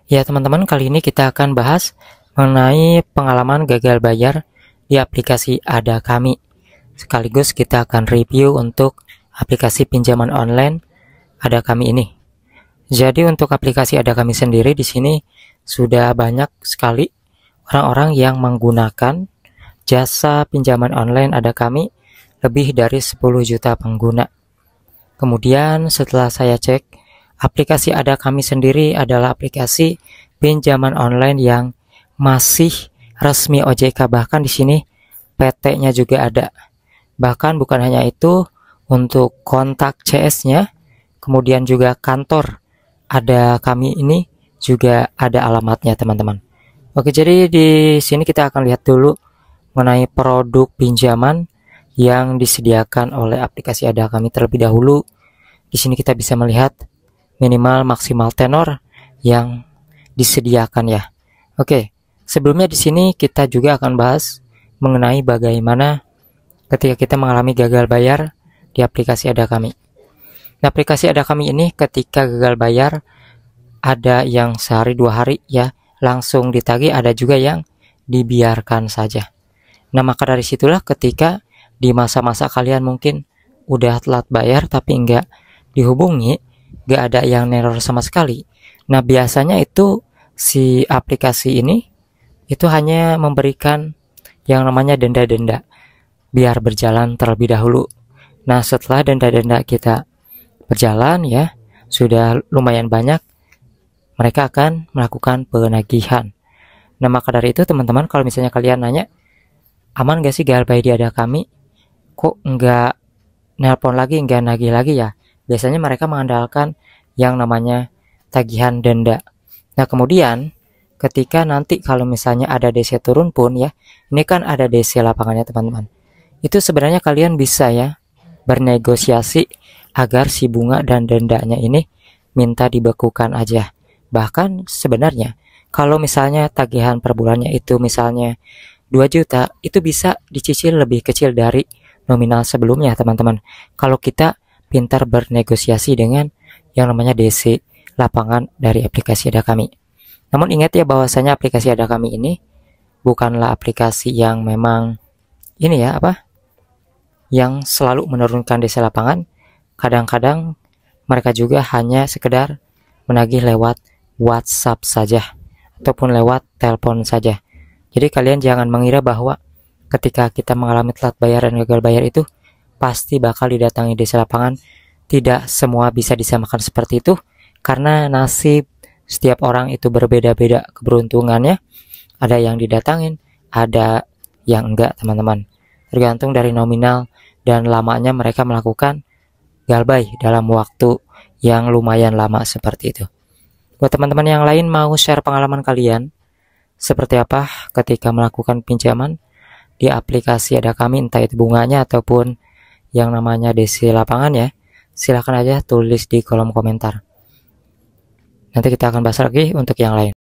Ya teman-teman, kali ini kita akan bahas mengenai pengalaman gagal bayar di aplikasi Ada Kami. Sekaligus kita akan review untuk aplikasi pinjaman online Ada Kami ini. Jadi untuk aplikasi Ada Kami sendiri di sini sudah banyak sekali orang-orang yang menggunakan jasa pinjaman online Ada Kami, lebih dari 10 juta pengguna. Kemudian setelah saya cek, aplikasi Ada Kami sendiri adalah aplikasi pinjaman online yang masih resmi OJK, bahkan di sini PT-nya juga ada. Bahkan bukan hanya itu, untuk kontak CS-nya, kemudian juga kantor Ada Kami ini juga ada alamatnya, teman-teman. Oke, jadi di sini kita akan lihat dulu mengenai produk pinjaman yang disediakan oleh aplikasi Ada Kami terlebih dahulu. Di sini kita bisa melihat minimal maksimal tenor yang disediakan ya. Oke, sebelumnya di sini kita juga akan bahas mengenai bagaimana ketika kita mengalami gagal bayar di aplikasi Ada Kami. Di aplikasi Ada Kami ini ketika gagal bayar ada yang sehari 2 hari ya langsung ditagih, ada juga yang dibiarkan saja. Nah, maka dari situlah ketika di masa-masa kalian mungkin udah telat bayar tapi enggak dihubungi, enggak ada yang neror sama sekali. Nah, biasanya itu si aplikasi ini itu hanya memberikan yang namanya denda-denda biar berjalan terlebih dahulu. Nah, setelah denda-denda kita berjalan ya, sudah lumayan banyak, mereka akan melakukan penagihan. Nah, maka dari itu teman-teman, kalau misalnya kalian nanya, aman gak sih gagal bayar di Ada Kami? Kok enggak nelpon lagi, enggak nagih lagi ya? Biasanya mereka mengandalkan yang namanya tagihan denda. Nah, kemudian ketika nanti kalau misalnya ada DC turun pun ya, ini kan ada DC lapangannya teman-teman. Itu sebenarnya kalian bisa ya bernegosiasi agar si bunga dan dendanya ini minta dibekukan aja. Bahkan sebenarnya kalau misalnya tagihan per bulannya itu misalnya 2 juta, itu bisa dicicil lebih kecil dari nominal sebelumnya teman-teman. Kalau kita pintar bernegosiasi dengan yang namanya DC lapangan dari aplikasi Ada Kami. Namun ingat ya bahwasanya aplikasi Ada Kami ini bukanlah aplikasi yang memang ini ya yang selalu menurunkan DC lapangan. Kadang-kadang mereka juga hanya sekedar menagih lewat WhatsApp saja ataupun lewat telepon saja. Jadi kalian jangan mengira bahwa ketika kita mengalami telat bayar dan gagal bayar itu pasti bakal didatangi DC lapangan. Tidak semua bisa disamakan seperti itu, karena nasib setiap orang itu berbeda-beda keberuntungannya. Ada yang didatangin, ada yang enggak teman-teman. Tergantung dari nominal dan lamanya mereka melakukan galbay dalam waktu yang lumayan lama seperti itu. Buat teman-teman yang lain mau share pengalaman kalian seperti apa ketika melakukan pinjaman di aplikasi Ada Kami, entah itu bunganya ataupun yang namanya DC lapangan ya, silahkan aja tulis di kolom komentar. Nanti kita akan bahas lagi untuk yang lain.